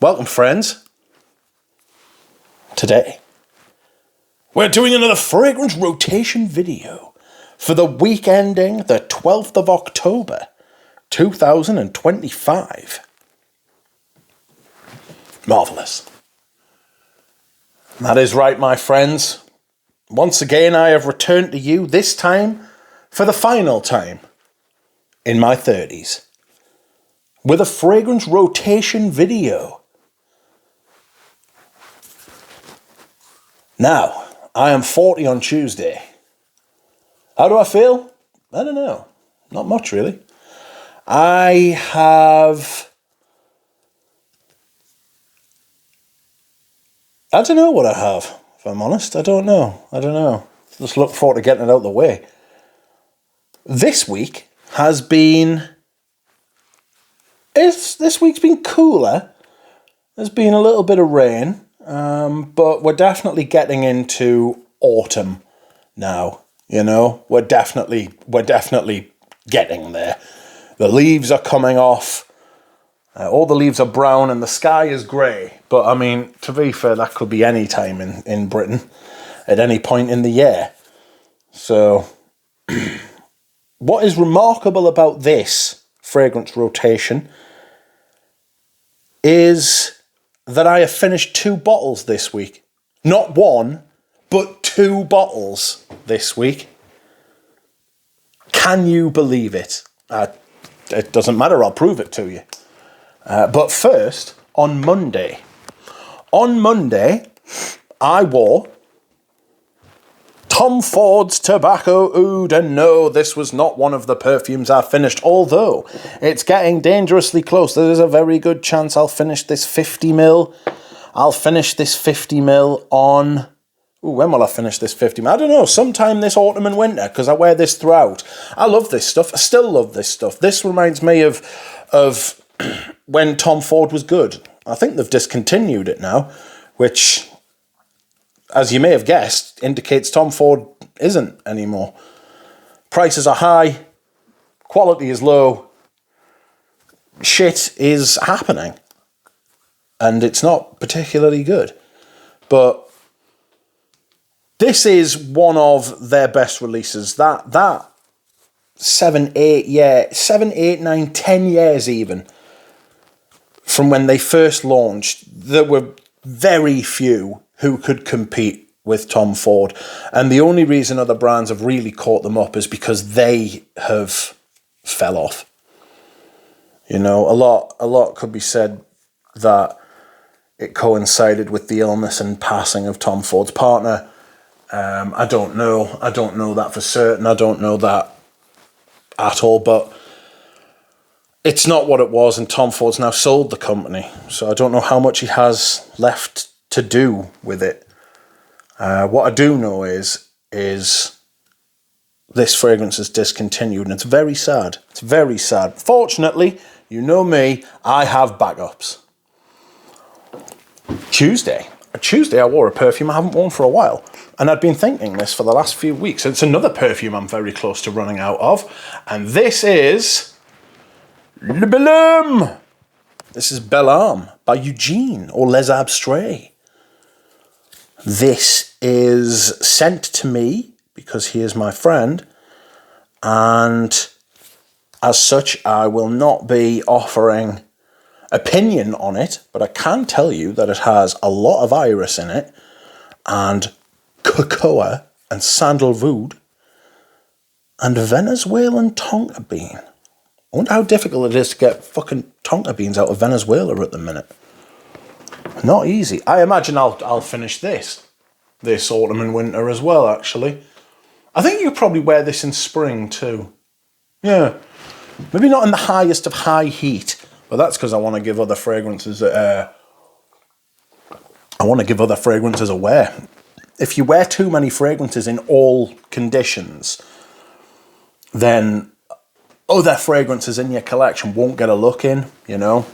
Welcome, friends. Today, we're doing another fragrance rotation video for the week ending the 12th of October, 2025. Marvellous. That is right, my friends. Once again, I have returned to you, this time for the final time in my 30s, with a fragrance rotation video. Now, I am 40 on Tuesday. How do I feel? I don't know. Not much, really. I don't know what I have, if I'm honest. I don't know. Just look forward to getting it out of the way. This week has been... This week's been cooler. There's been a little bit of rain. But we're definitely getting into autumn now, you know. We're definitely getting there. The leaves are coming off. All the leaves are brown and the sky is grey. But, I mean, to be fair, that could be any time in Britain, at any point in the year. So, what is remarkable about this fragrance rotation is that I have finished 2 bottles this week. Not one, but 2 bottles this week. Can you believe it? It doesn't matter, I'll prove it to you. But first, on Monday, I wore Tom Ford's Tobacco Oud, and no, this was not one of the perfumes I finished, although it's getting dangerously close. There is a very good chance I'll finish this 50ml. I'll finish this 50ml on... Ooh, when will I finish this 50ml? I don't know, sometime this autumn and winter, because I wear this throughout. I love this stuff. I still love this stuff. This reminds me of when Tom Ford was good. I think they've discontinued it now, which, as you may have guessed, indicates Tom Ford isn't anymore. Prices are high, quality is low, shit is happening, and it's not particularly good. But this is one of their best releases. That 7, 8, 9, 10 years even from when they first launched, there were very few who could compete with Tom Ford. And the only reason other brands have really caught them up is because they have fell off. You know, a lot could be said that it coincided with the illness and passing of Tom Ford's partner. I don't know. I don't know that for certain. I don't know that at all, but it's not what it was, and Tom Ford's now sold the company. So I don't know how much he has left to do with it. What I do know is this fragrance is discontinued, and it's very sad. It's very sad. Fortunately, you know me, I have backups. Tuesday, I wore a perfume I haven't worn for a while, and I'd been thinking this for the last few weeks. It's another perfume I'm very close to running out of, and this is Le Bellum. This is Bellum by Eugene, or Les Abstraits. This is sent to me because he is my friend, and as such, I will not be offering opinion on it, but I can tell you that it has a lot of iris in it, and cocoa, and sandalwood, and Venezuelan tonka bean. I wonder how difficult it is to get fucking tonka beans out of Venezuela at the minute. Not easy. I imagine I'll finish this autumn and winter as well, actually. I think you could probably wear this in spring too. Yeah. Maybe not in the highest of high heat, but that's because I want to give other fragrances a wear. If you wear too many fragrances in all conditions, then other fragrances in your collection won't get a look in, you know.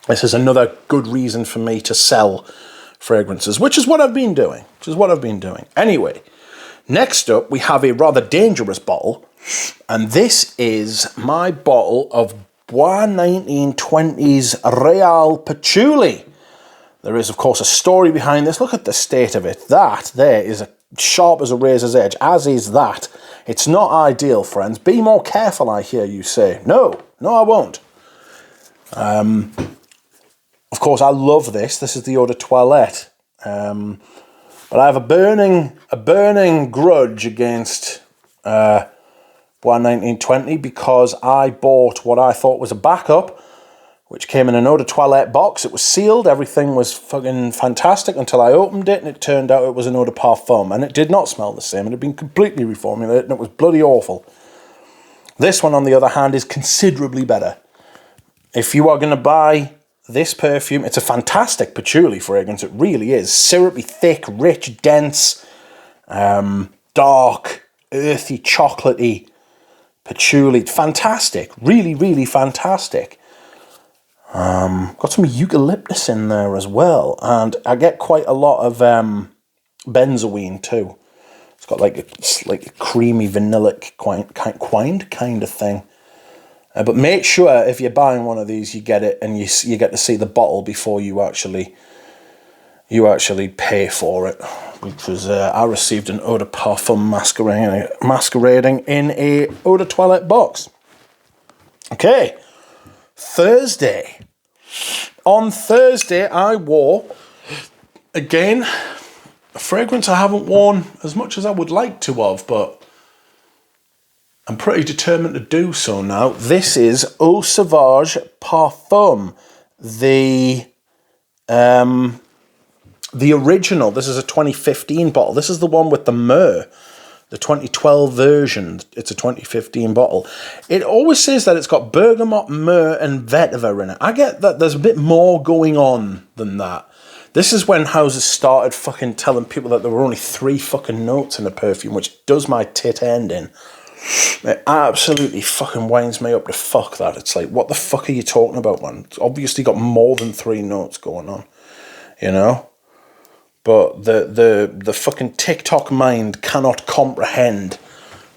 This is another good reason for me to sell fragrances, which is what I've been doing. Anyway, next up, we have a rather dangerous bottle, and this is my bottle of Bois 1920s Real Patchouli. There is, of course, a story behind this. Look at the state of it. That there is sharp as a razor's edge, as is that. It's not ideal, friends. Be more careful, I hear you say. No, I won't. Of course, I love this. This is the Eau de Toilette. But I have a burning grudge against Bois 1920 because I bought what I thought was a backup, which came in an Eau de Toilette box. It was sealed. Everything was fucking fantastic until I opened it, and it turned out it was an Eau de Parfum, and it did not smell the same. It had been completely reformulated, and it was bloody awful. This one, on the other hand, is considerably better. If you are going to buy this perfume, it's a fantastic patchouli fragrance. It really is. Syrupy, thick, rich, dense, dark, earthy, chocolatey patchouli. Fantastic. Really, really fantastic. Got some eucalyptus in there as well. And I get quite a lot of benzoine too. It's got like a creamy vanillic kind of thing. But make sure if you're buying one of these, you get it and you get to see the bottle before you actually pay for it. Because I received an Eau de Parfum masquerading in a Eau de Toilette box. Okay, Thursday. On Thursday, I wore, again, a fragrance I haven't worn as much as I would like to have, but I'm pretty determined to do so now. This is Eau Sauvage Parfum, the original. This is a 2015 bottle. This is the one with the myrrh, the 2012 version. It's a 2015 bottle. It always says that it's got bergamot, myrrh, and vetiver in it. I get that there's a bit more going on than that. This is when houses started fucking telling people that there were only 3 fucking notes in a perfume, which does my tit end in. It absolutely fucking winds me up to fuck that. It's like, what the fuck are you talking about, man? It's obviously got more than 3 notes going on, you know? But the fucking TikTok mind cannot comprehend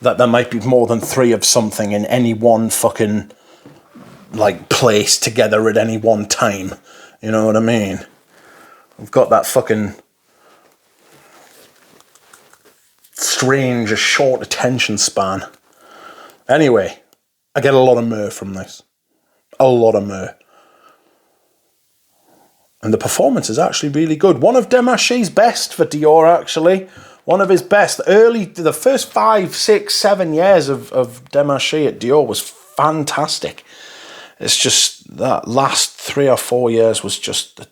that there might be more than 3 of something in any one fucking, like, place together at any one time. You know what I mean? We've got that fucking strange, short attention span. Anyway, I get a lot of myrrh from this. A lot of myrrh. And the performance is actually really good. One of Demachy's best for Dior, actually. One of his best. The first 5, 6, 7 years of Demachy at Dior was fantastic. It's just that last 3 or 4 years was just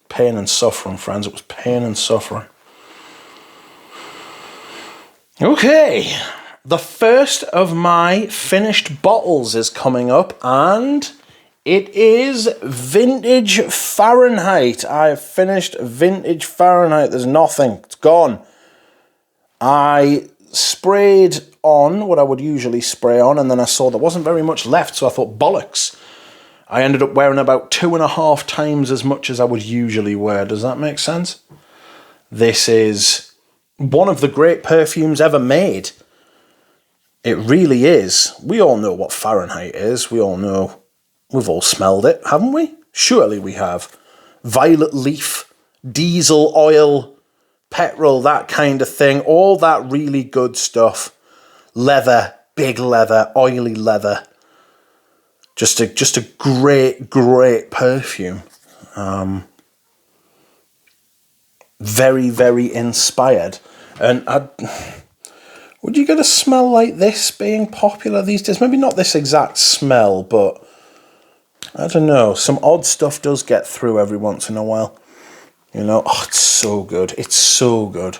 pain and suffering, friends. It was pain and suffering. Okay. The first of my finished bottles is coming up, and it is Vintage Fahrenheit. I have finished Vintage Fahrenheit. There's nothing. It's gone. I sprayed on what I would usually spray on, and then I saw there wasn't very much left, so I thought, bollocks. I ended up wearing about 2.5 times as much as I would usually wear. Does that make sense? This is one of the great perfumes ever made. It really is. We all know what Fahrenheit is. We all know. We've all smelled it, haven't we? Surely we have. Violet leaf, diesel oil, petrol, that kind of thing. All that really good stuff. Leather, big leather, oily leather. Just a great, great perfume. Very, very inspired. And would you get a smell like this being popular these days? Maybe not this exact smell, but I don't know. Some odd stuff does get through every once in a while. You know, oh, it's so good. It's so good.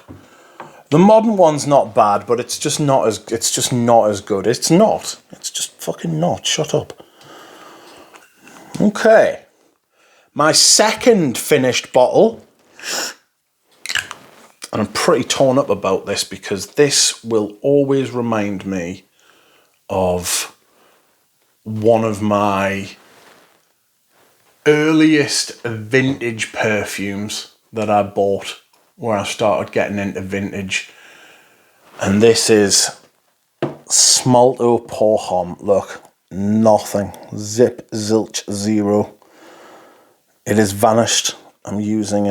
The modern one's not bad, but it's just not as good. It's not. It's just fucking not. Shut up. Okay. My second finished bottle. And I'm pretty torn up about this because this will always remind me of one of my earliest vintage perfumes that I bought where I started getting into vintage. And this is Smalto Porhom. Look, nothing. Zip, zilch, zero. It has vanished. I'm using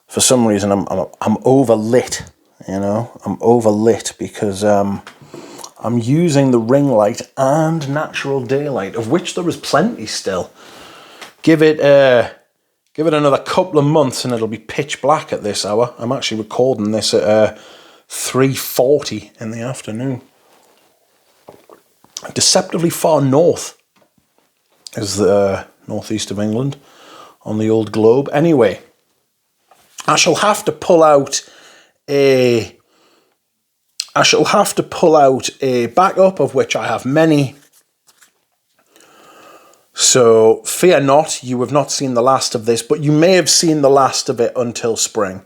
for some reason I'm overlit. You know, I'm overlit because I'm using the ring light and natural daylight, of which there is plenty still. Give it another couple of months and it'll be pitch black at this hour. I'm actually recording this at 3:40 in the afternoon. Deceptively far north is the northeast of England on the old globe. Anyway, I shall have to pull out a backup, of which I have many. So fear not, you have not seen the last of this, but you may have seen the last of it until spring,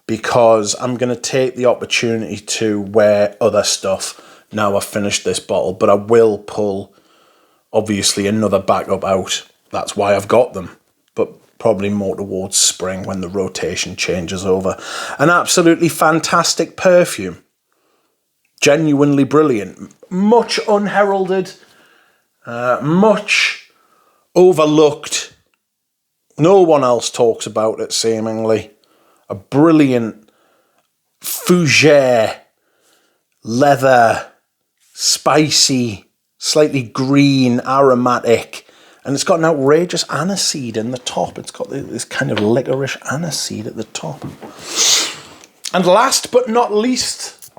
because I'm going to take the opportunity to wear other stuff now I've finished this bottle, but I will pull, obviously, another backup out. That's why I've got them, but probably more towards spring when the rotation changes over. An absolutely fantastic perfume. Genuinely brilliant. Much unheralded, much overlooked. No one else talks about it, seemingly. A brilliant fougere, leather, spicy, slightly green, aromatic, and it's got an outrageous aniseed in the top. It's got this kind of licorice aniseed at the top. And last but not least,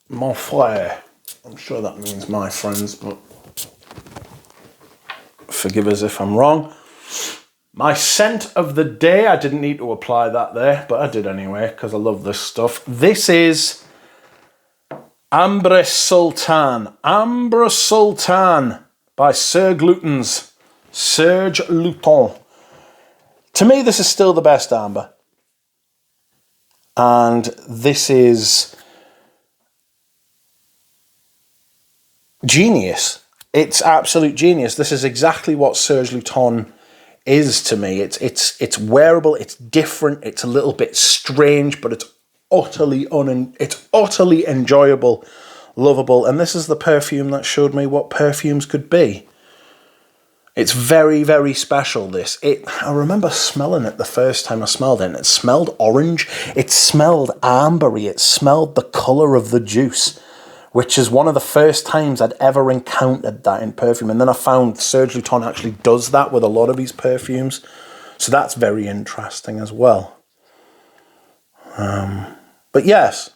mon frère. I'm sure that means my friends, but forgive us if I'm wrong. My scent of the day, I didn't need to apply that there, but I did anyway, because I love this stuff. This is Ambre Sultan. Ambre Sultan by Serge Luton. To me, this is still the best amber. And this is genius. It's absolute genius. This is exactly what Serge Luton is to me. It's wearable, it's different, it's a little bit strange, but it's utterly enjoyable, lovable, and this is the perfume that showed me what perfumes could be. It's very, very special, this. I remember smelling it the first time I smelled it, and it smelled orange, it smelled ambery, it smelled the colour of the juice, which is one of the first times I'd ever encountered that in perfume. And then I found Serge Luton actually does that with a lot of his perfumes. So that's very interesting as well. But yes,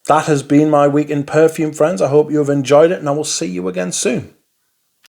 that has been my week in perfume, friends. I hope you have enjoyed it, and I will see you again soon.